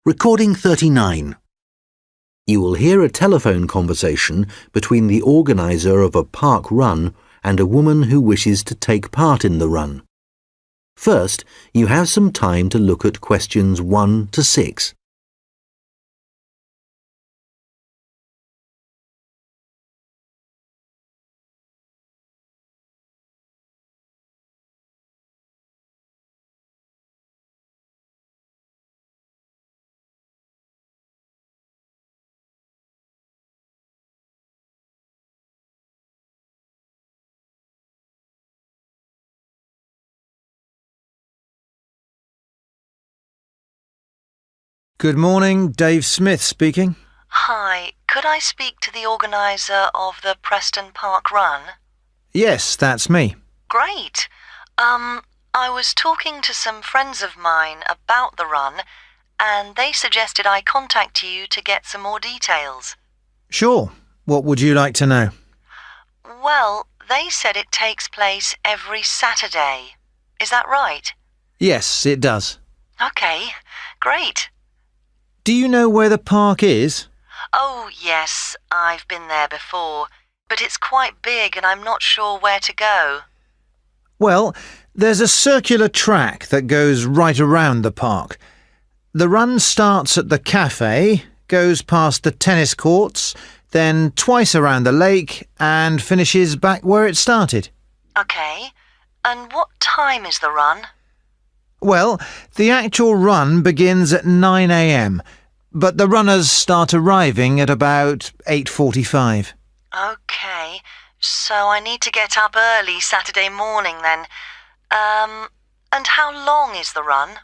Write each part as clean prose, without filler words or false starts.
Recording 39. You will hear a telephone conversation between the organiser of a park run and a woman who wishes to take part in the run. First, you have some time to look at questions 1 to 6. Good morning, Dave Smith speaking. Hi, could I speak to the organiser of the Preston Park Run? Yes, that's me. Great. I was talking to some friends of mine about the run, and they suggested I contact you to get some more details. Sure. What would you like to know? Well, they said it takes place every Saturday. Is that right? Yes, it does. Okay, great. Do you know where the park is? Oh, yes, I've been there before, but it's quite big and I'm not sure where to go. Well, there's a circular track that goes right around the park. The run starts at the cafe, goes past the tennis courts, then twice around the lake and finishes back where it started. Okay, and what time is the run? Well, the actual run begins at 9 a.m, but the runners start arriving at about 8:45. Okay, so I need to get up early Saturday morning then. And how long is the run?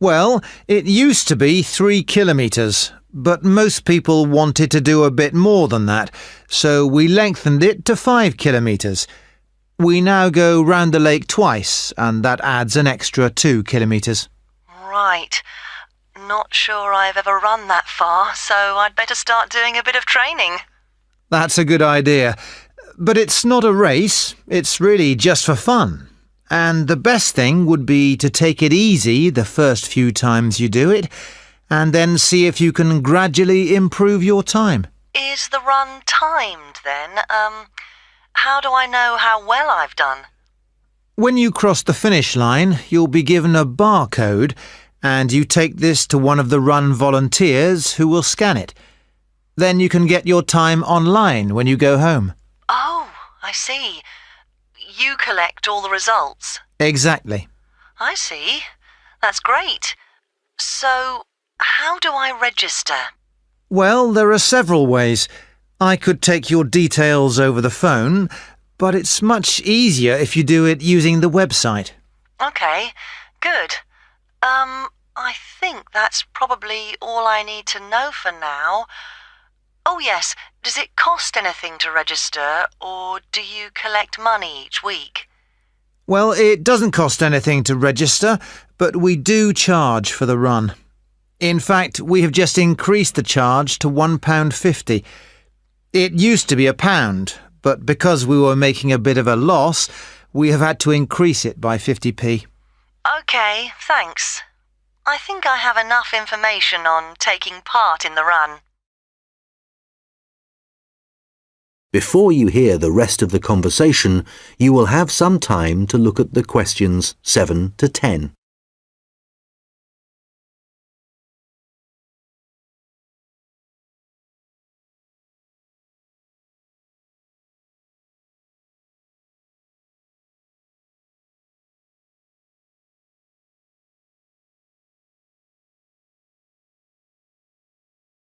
Well, it used to be 3 kilometres, but most people wanted to do a bit more than that, so we lengthened it to 5 kilometres. We now go round the lake twice, and that adds an extra 2 kilometres. Right. Not sure I've ever run that far, so I'd better start doing a bit of training. That's a good idea. But it's not a race, it's really just for fun. And the best thing would be to take it easy the first few times you do it, and then see if you can gradually improve your time. Is the run timed then? How do I know how well I've done? When you cross the finish line, you'll be given a barcode, and you take this to one of the run volunteers who will scan it. Then you can get your time online when you go home. Oh, I see. You collect all the results. Exactly. I see. That's great. So, how do I register? Well, there are several ways. I could take your details over the phone, but it's much easier if you do it using the website. Okay, good. I think that's probably all I need to know for now. Oh yes, does it cost anything to register, or do you collect money each week? Well, it doesn't cost anything to register, but we do charge for the run. In fact, we have just increased the charge to £1.50. It used to be £1, but because we were making a bit of a loss, we have had to increase it by 50p. Okay, thanks. I think I have enough information on taking part in the run. Before you hear the rest of the conversation, you will have some time to look at the questions 7 to 10.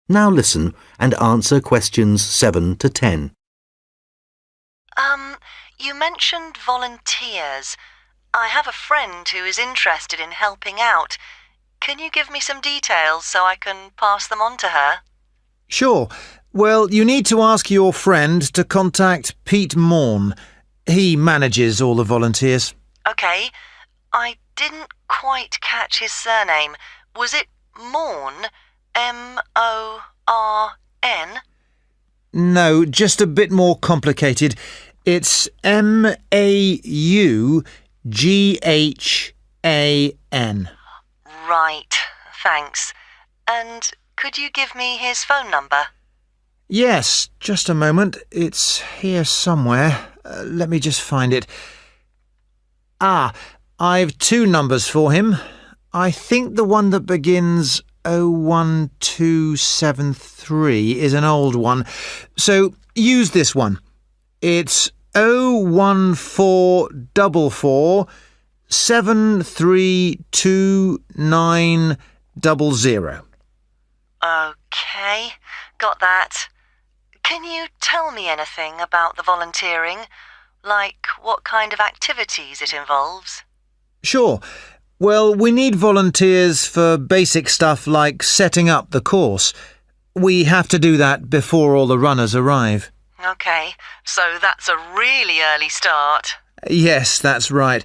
Now listen and answer questions 7 to 10. You mentioned volunteers. I have a friend who is interested in helping out. Can you give me some details so I can pass them on to her? Sure. Well, you need to ask your friend to contact Pete Morn. He manages all the volunteers. Okay. I didn't quite catch his surname. Was it Morn? M-O-R-N? No, just a bit more complicated. It's M-A-U-G-H-A-N. Right, thanks. And could you give me his phone number? Yes, just a moment. It's here somewhere. Let me just find it. I've two numbers for him. I think the one that begins 01273 is an old one. So use this one. It's 01444 73290. OK, got that. Can you tell me anything about the volunteering? Like what kind of activities it involves? Sure. Well, we need volunteers for basic stuff like setting up the course. We have to do that before all the runners arrive. OK, so that's a really early start. Yes, that's right.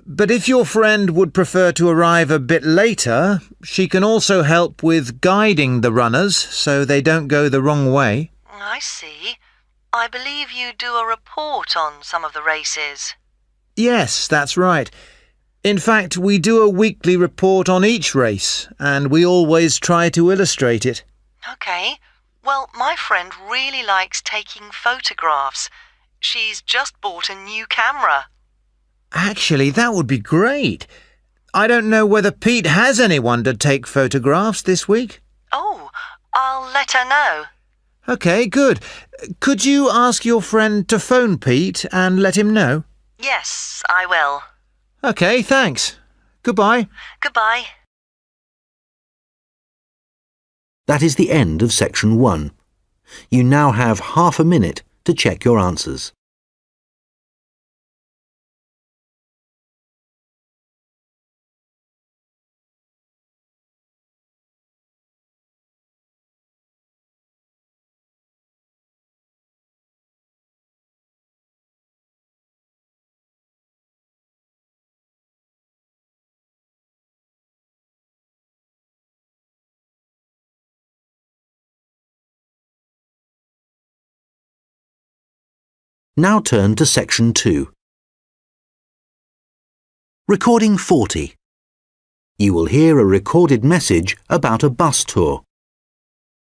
But if your friend would prefer to arrive a bit later, she can also help with guiding the runners so they don't go the wrong way. I see. I believe you do a report on some of the races. Yes, that's right. In fact, we do a weekly report on each race, and we always try to illustrate it. OK. Well, my friend really likes taking photographs. She's just bought a new camera. Actually, that would be great. I don't know whether Pete has anyone to take photographs this week. Oh, I'll let her know. OK, good. Could you ask your friend to phone Pete and let him know? Yes, I will. OK, thanks. Goodbye. Goodbye. That is the end of section 1. You now have half a minute to check your answers. Now turn to section 2. Recording 40. You will hear a recorded message about a bus tour.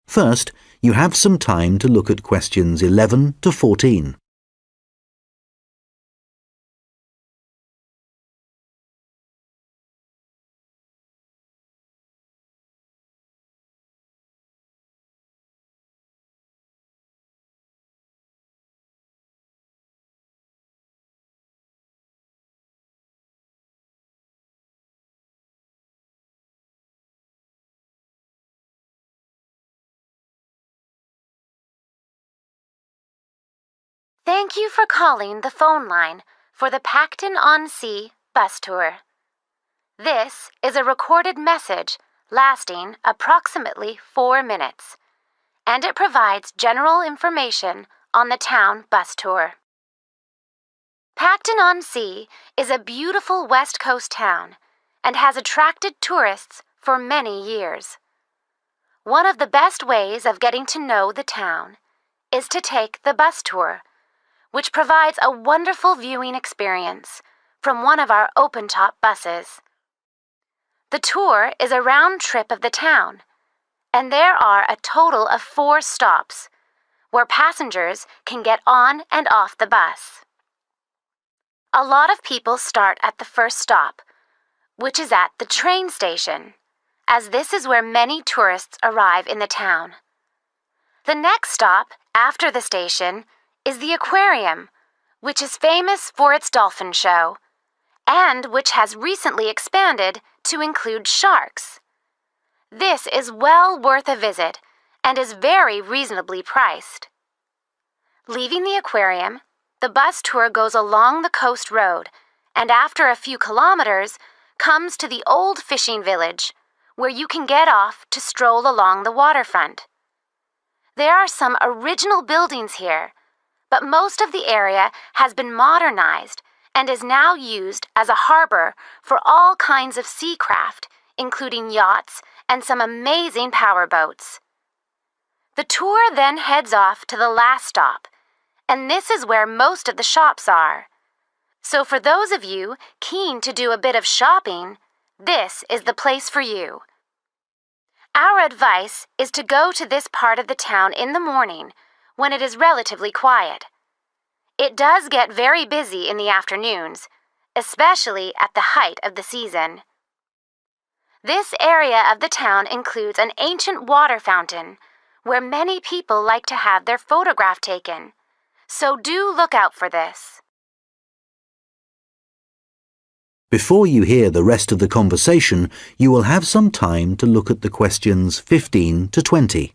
First, you have some time to look at questions 11 to 14. Thank you for calling the phone line for the Pacton-on-Sea bus tour. This is a recorded message lasting approximately 4 minutes, and it provides general information on the town bus tour. Pacton-on-Sea is a beautiful West Coast town and has attracted tourists for many years. One of the best ways of getting to know the town is to take the bus tour, which provides a wonderful viewing experience from one of our open-top buses. The tour is a round trip of the town, and there are a total of 4 stops where passengers can get on and off the bus. A lot of people start at the first stop, which is at the train station, as this is where many tourists arrive in the town. The next stop after the station is the aquarium, which is famous for its dolphin show, and which has recently expanded to include sharks. This is well worth a visit and is very reasonably priced. Leaving the aquarium, the bus tour goes along the coast road and after a few kilometers comes to the old fishing village, where you can get off to stroll along the waterfront. There are some original buildings here, but most of the area has been modernized and is now used as a harbor for all kinds of sea craft, including yachts and some amazing powerboats. The tour then heads off to the last stop, and this is where most of the shops are. So for those of you keen to do a bit of shopping, this is the place for you. Our advice is to go to this part of the town in the morning when it is relatively quiet. It does get very busy in the afternoons, especially at the height of the season. This area of the town includes an ancient water fountain where many people like to have their photograph taken, so do look out for this. Before you hear the rest of the conversation, you will have some time to look at the questions 15 to 20.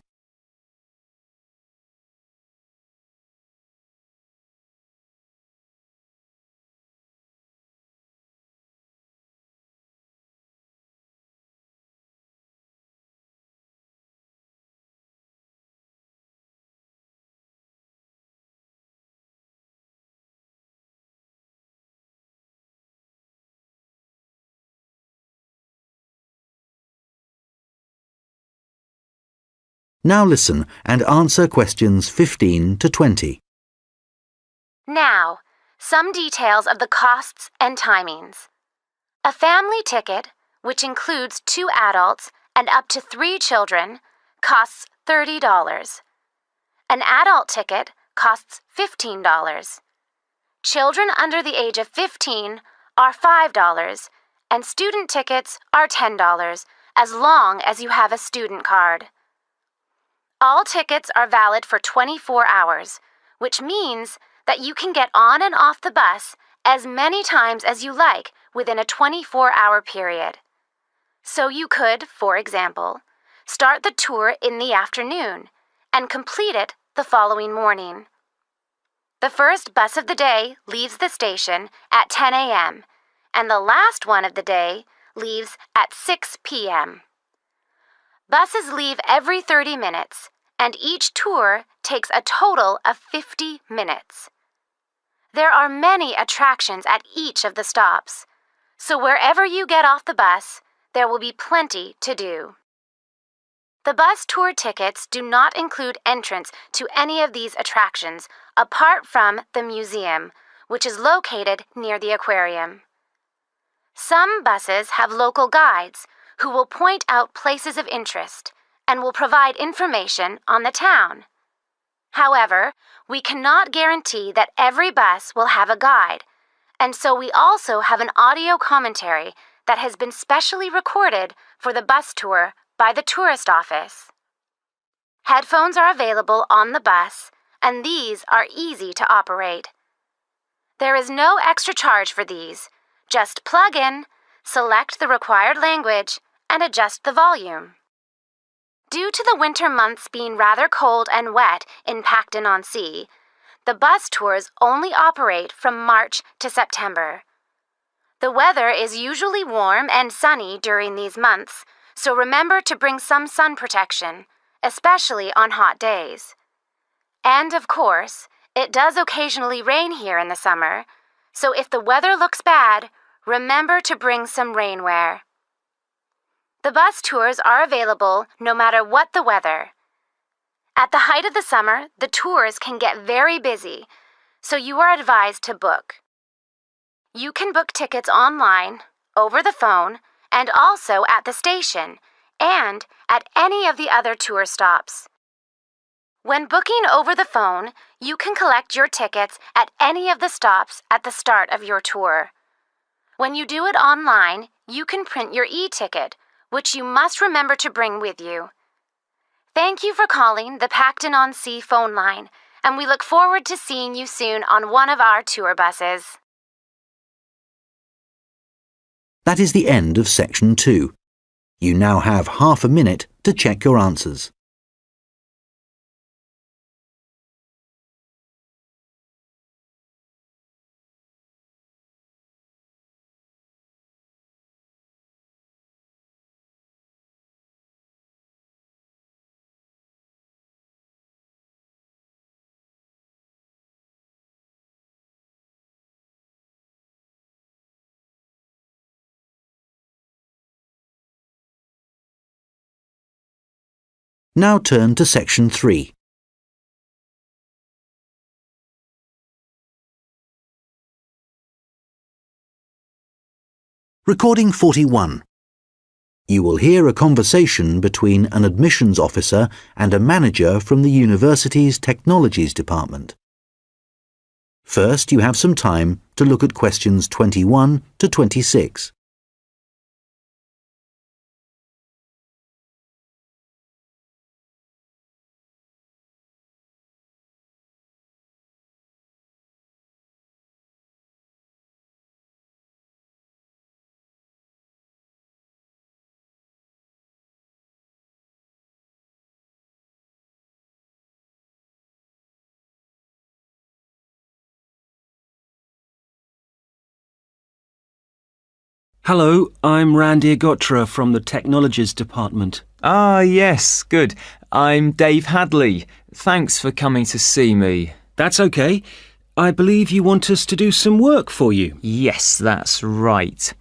Now listen and answer questions 15 to 20. Now, some details of the costs and timings. A family ticket, which includes 2 adults and up to 3 children, costs $30. An adult ticket costs $15. Children under the age of 15 are $5, and student tickets are $10, as long as you have a student card. All tickets are valid for 24 hours, which means that you can get on and off the bus as many times as you like within a 24-hour period. So you could, for example, start the tour in the afternoon and complete it the following morning. The first bus of the day leaves the station at 10 a.m., and the last one of the day leaves at 6 p.m. Buses leave every 30 minutes, and each tour takes a total of 50 minutes. There are many attractions at each of the stops, so wherever you get off the bus, there will be plenty to do. The bus tour tickets do not include entrance to any of these attractions apart from the museum, which is located near the aquarium. Some buses have local guides who will point out places of interest and will provide information on the town. However, we cannot guarantee that every bus will have a guide, and so we also have an audio commentary that has been specially recorded for the bus tour by the tourist office. Headphones are available on the bus, and these are easy to operate. There is no extra charge for these. Just plug in, select the required language, and adjust the volume. Due to the winter months being rather cold and wet in Pacton-on-Sea, the bus tours only operate from March to September. The weather is usually warm and sunny during these months, so remember to bring some sun protection, especially on hot days. And of course, it does occasionally rain here in the summer, so if the weather looks bad, remember to bring some rainwear. The bus tours are available no matter what the weather. At the height of the summer, the tours can get very busy, so you are advised to book. You can book tickets online, over the phone, and also at the station, and at any of the other tour stops. When booking over the phone, you can collect your tickets at any of the stops at the start of your tour. When you do it online, you can print your e-ticket, which you must remember to bring with you. Thank you for calling the Pacton-on-Sea phone line, and we look forward to seeing you soon on one of our tour buses. That is the end of section 2. You now have half a minute to check your answers. Now turn to section 3. Recording 41. You will hear a conversation between an admissions officer and a manager from the university's technologies department. First, you have some time to look at questions 21 to 26. Hello, I'm Randy Agotra from the Technologies Department. Ah, yes, good. I'm Dave Hadley. Thanks for coming to see me. That's okay. I believe you want us to do some work for you. Yes, that's right.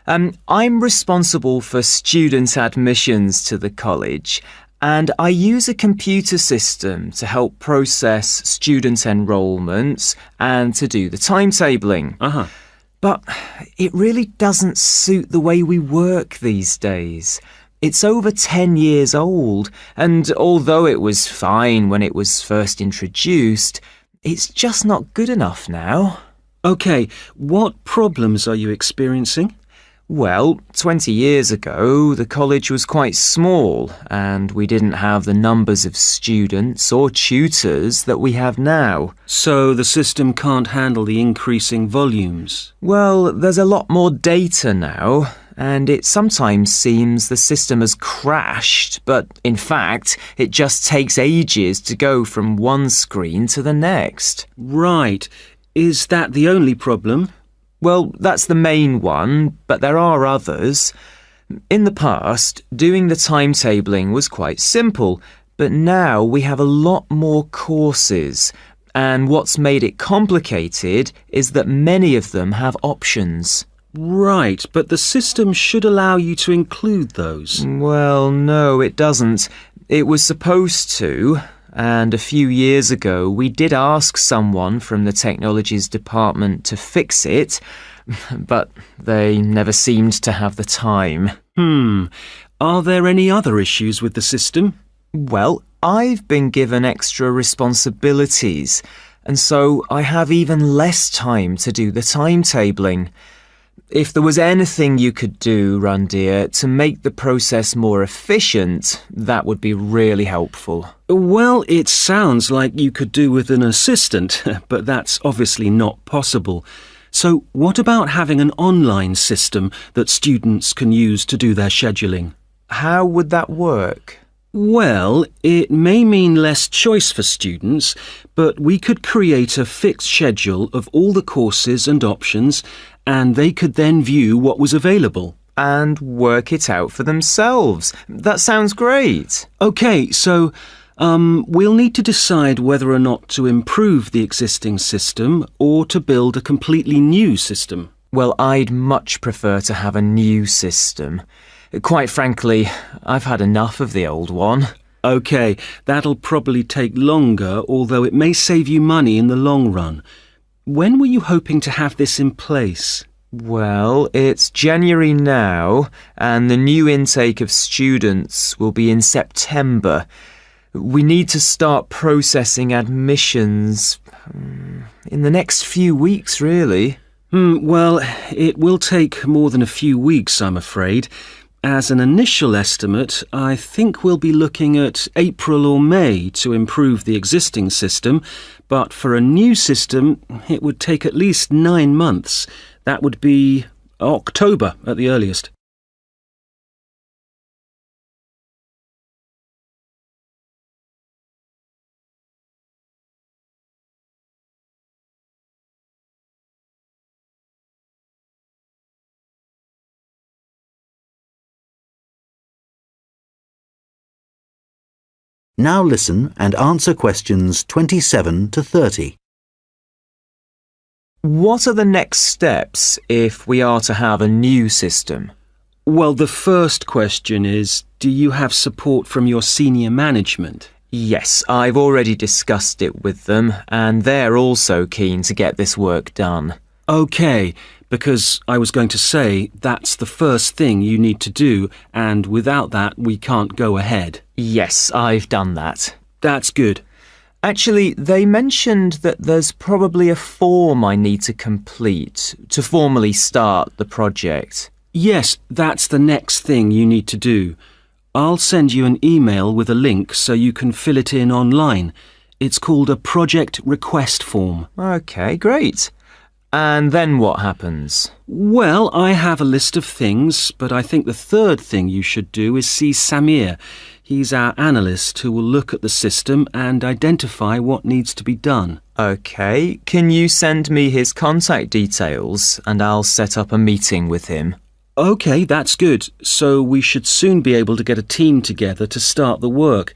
I'm responsible for student admissions to the college, and I use a computer system to help process student enrolments and to do the timetabling. But it really doesn't suit the way we work these days. It's over 10 years old, and although it was fine when it was first introduced, it's just not good enough now. Okay, what problems are you experiencing? Well, 20 years ago, the college was quite small, and we didn't have the numbers of students or tutors that we have now. So the system can't handle the increasing volumes? Well, there's a lot more data now, and it sometimes seems the system has crashed, but in fact, it just takes ages to go from one screen to the next. Right. Is that the only problem? Well, that's the main one, but there are others. In the past, doing the timetabling was quite simple, but now we have a lot more courses, and what's made it complicated is that many of them have options. Right, but the system should allow you to include those. Well, no, it doesn't. It was supposed to. And a few years ago, we did ask someone from the technologies department to fix it, but they never seemed to have the time. Are there any other issues with the system? Well, I've been given extra responsibilities, and so I have even less time to do the timetabling. If there was anything you could do, Randir, to make the process more efficient, that would be really helpful. Well, it sounds like you could do with an assistant, but that's obviously not possible. So what about having an online system that students can use to do their scheduling? How would that work? Well, it may mean less choice for students, but we could create a fixed schedule of all the courses and options, and they could then view what was available. And work it out for themselves. That sounds great. OK, so we'll need to decide whether or not to improve the existing system or to build a completely new system. Well, I'd much prefer to have a new system. Quite frankly, I've had enough of the old one. OK, that'll probably take longer, although it may save you money in the long run. When were you hoping to have this in place? Well, it's January now, and the new intake of students will be in September. We need to start processing admissions in the next few weeks, really. Well, it will take more than a few weeks, I'm afraid. As an initial estimate, I think we'll be looking at April or May to improve the existing system, but for a new system, it would take at least 9 months. That would be October at the earliest. Now listen and answer questions 27 to 30. What are the next steps if we are to have a new system? Well, the first question is, do you have support from your senior management? Yes, I've already discussed it with them, and they're also keen to get this work done. OK, because I was going to say that's the first thing you need to do, and without that we can't go ahead. Yes, I've done that. That's good. Actually, they mentioned that there's probably a form I need to complete to formally start the project. Yes, that's the next thing you need to do. I'll send you an email with a link so you can fill it in online. It's called a project request form. OK, great. And then what happens? Well, I have a list of things, but I think the third thing you should do is see Samir. He's our analyst who will look at the system and identify what needs to be done. OK, can you send me his contact details and I'll set up a meeting with him? OK, that's good. So we should soon be able to get a team together to start the work.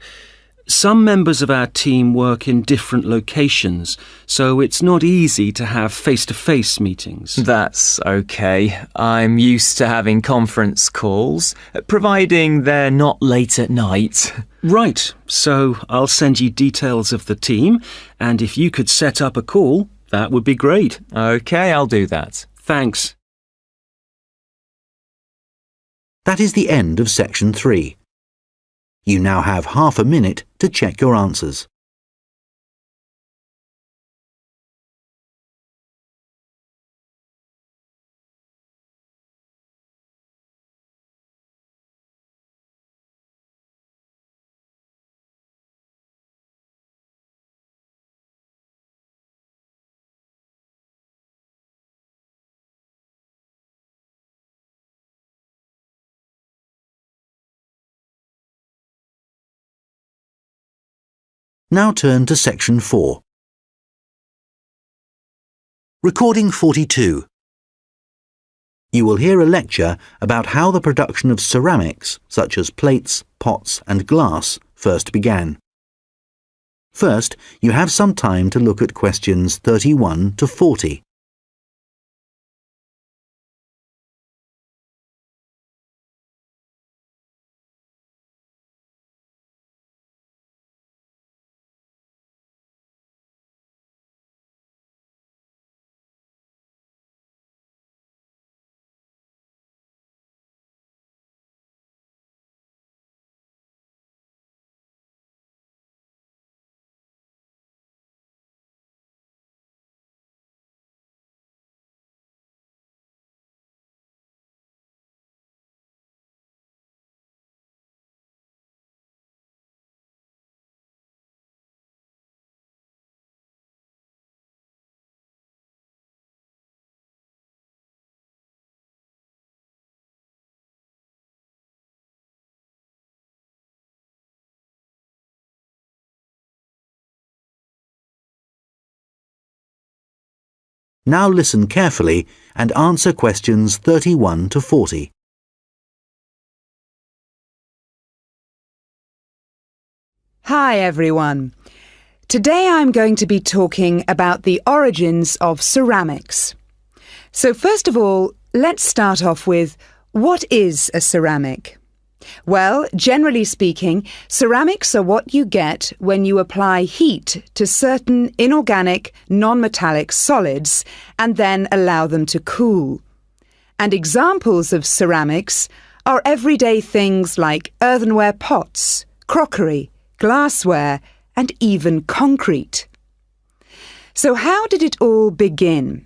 Some members of our team work in different locations, so it's not easy to have face-to-face meetings. That's OK. I'm used to having conference calls, providing they're not late at night. Right, so I'll send you details of the team, and if you could set up a call, that would be great. OK, I'll do that. Thanks. That is the end of section 3. You now have half a minute to check your answers. Now turn to section 4. Recording 42. You will hear a lecture about how the production of ceramics, such as plates, pots and glass, first began. First, you have some time to look at questions 31 to 40. Now listen carefully and answer questions 31 to 40. Hi everyone. Today I'm going to be talking about the origins of ceramics. So first of all, let's start off with what is a ceramic? Well, generally speaking, ceramics are what you get when you apply heat to certain inorganic, non-metallic solids and then allow them to cool. And examples of ceramics are everyday things like earthenware pots, crockery, glassware, and even concrete. So how did it all begin?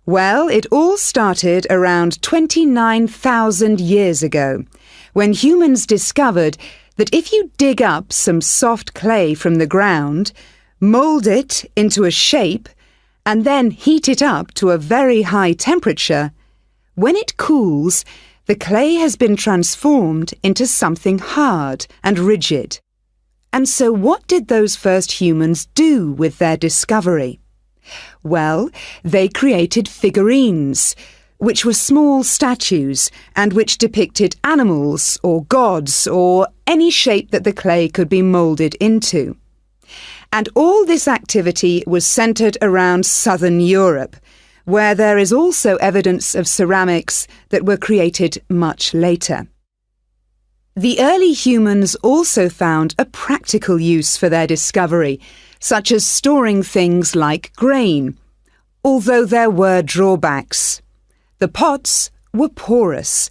Well, it all started around 29,000 years ago, when humans discovered that if you dig up some soft clay from the ground, mould it into a shape, and then heat it up to a very high temperature, when it cools, the clay has been transformed into something hard and rigid. And so what did those first humans do with their discovery? Well, they created figurines, which were small statues and which depicted animals or gods or any shape that the clay could be moulded into. And all this activity was centred around southern Europe, where there is also evidence of ceramics that were created much later. The early humans also found a practical use for their discovery, such as storing things like grain, although there were drawbacks. The pots were porous,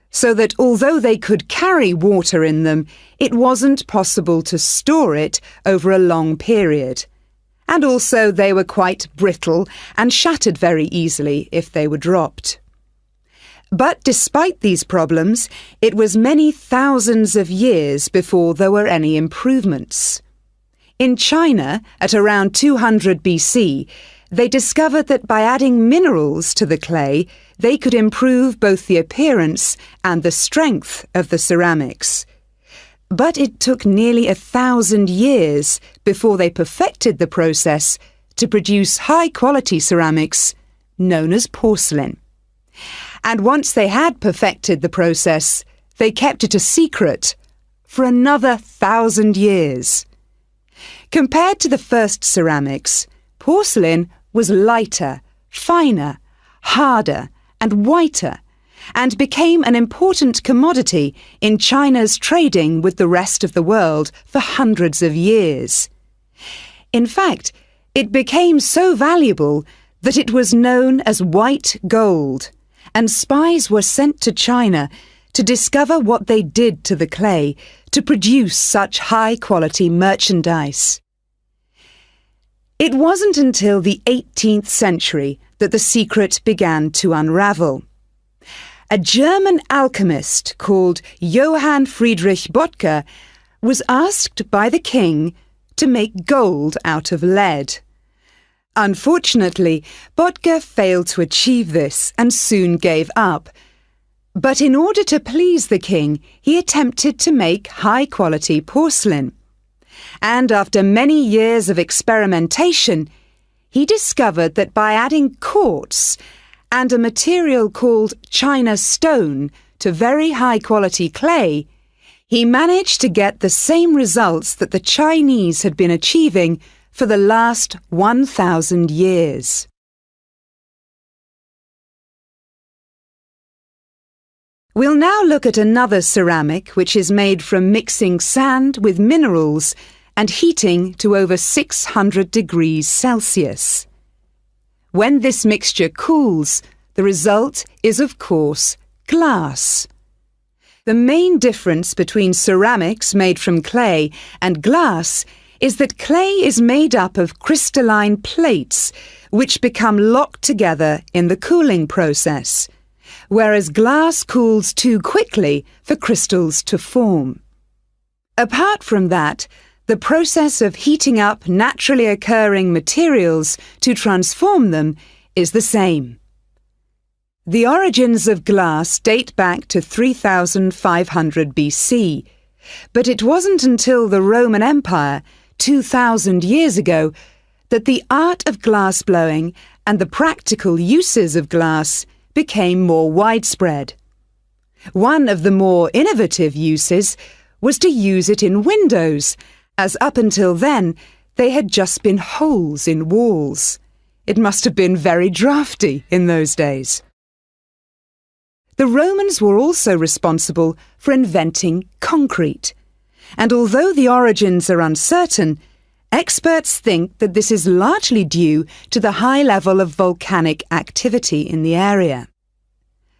so that although they could carry water in them, it wasn't possible to store it over a long period. And also they were quite brittle and shattered very easily if they were dropped. But despite these problems, it was many thousands of years before there were any improvements. In China, at around 200 BC, they discovered that by adding minerals to the clay, they could improve both the appearance and the strength of the ceramics. But it took nearly 1,000 years before they perfected the process to produce high-quality ceramics known as porcelain. And once they had perfected the process, they kept it a secret for another 1,000 years. Compared to the first ceramics, porcelain was lighter, finer, harder, and whiter, and became an important commodity in China's trading with the rest of the world for hundreds of years. In fact, it became so valuable that it was known as white gold, and spies were sent to China to discover what they did to the clay to produce such high-quality merchandise. It wasn't until the 18th century that the secret began to unravel. A German alchemist called Johann Friedrich Böttger was asked by the king to make gold out of lead. Unfortunately, Böttger failed to achieve this and soon gave up. But in order to please the king, he attempted to make high-quality porcelain. And after many years of experimentation, he discovered that by adding quartz and a material called China stone to very high-quality clay, he managed to get the same results that the Chinese had been achieving for the last 1,000 years. We'll now look at another ceramic which is made from mixing sand with minerals and heating to over 600 degrees Celsius. When this mixture cools, the result is, of course, glass. The main difference between ceramics made from clay and glass is that clay is made up of crystalline plates which become locked together in the cooling process, whereas glass cools too quickly for crystals to form. Apart from that, the process of heating up naturally occurring materials to transform them is the same. The origins of glass date back to 3,500 BC, but it wasn't until the Roman Empire, 2,000 years ago, that the art of glass blowing and the practical uses of glass became more widespread. One of the more innovative uses was to use it in windows, as up until then they had just been holes in walls. It must have been very drafty in those days. The Romans were also responsible for inventing concrete, and although the origins are uncertain, experts think that this is largely due to the high level of volcanic activity in the area.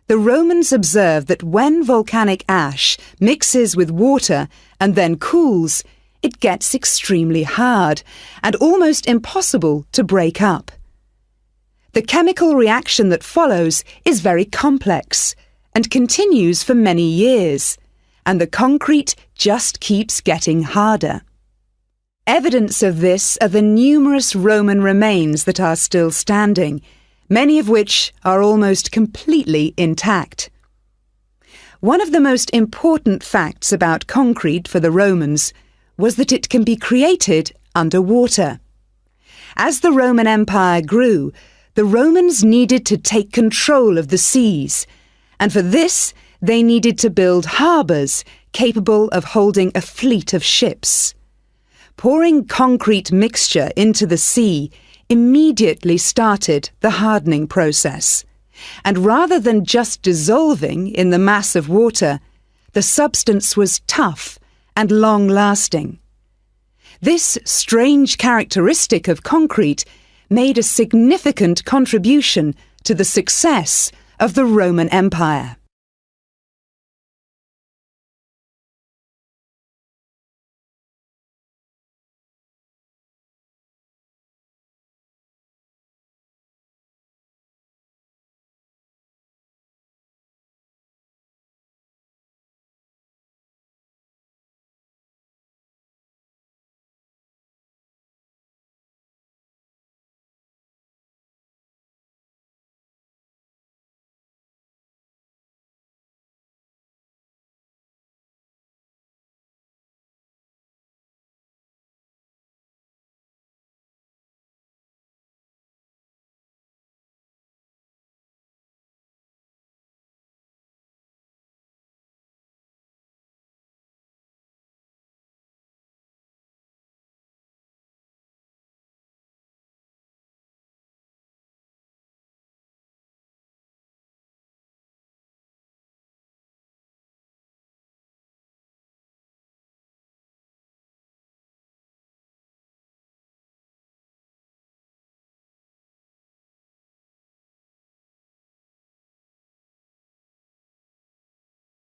The Romans observed that when volcanic ash mixes with water and then cools, it gets extremely hard and almost impossible to break up. The chemical reaction that follows is very complex and continues for many years, and the concrete just keeps getting harder. Evidence of this are the numerous Roman remains that are still standing, many of which are almost completely intact. One of the most important facts about concrete for the Romans was that it can be created underwater. As the Roman Empire grew, the Romans needed to take control of the seas, and for this they needed to build harbours capable of holding a fleet of ships. Pouring concrete mixture into the sea immediately started the hardening process, and rather than just dissolving in the mass of water, the substance was tough and long-lasting. This strange characteristic of concrete made a significant contribution to the success of the Roman Empire.